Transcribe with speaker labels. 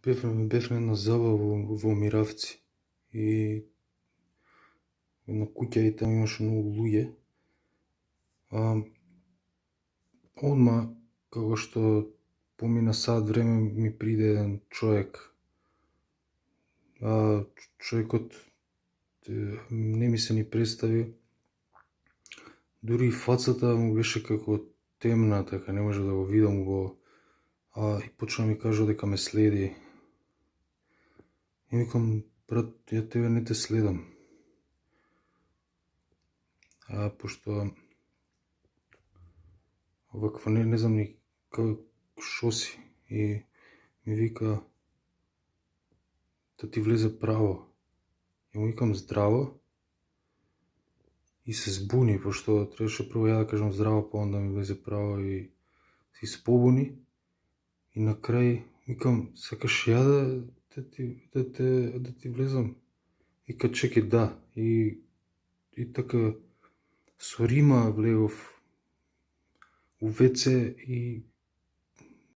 Speaker 1: Бев на една забава во Миравци и една куќа и таму имаше многу луѓе. Одма, како што помина сат време, ми приде еден човек. Човекот не ми се ни представи. Дури и фацата му беше како темна, така не може да го видам го. И почна ми кажа дека ме следи. И викам, брат, ја тебе не те следам. Пошто ваква не знам ни шо си. И ми вика да ти влезе право. И му викам здраво. И се збуни, пошто требаше прво ја да кажам здраво, па онда ми влезе право и се испобуни. И на крај викам, сакаш ја да ти влезам? И ка чекай, да. И така со рима влегов у ВЦ и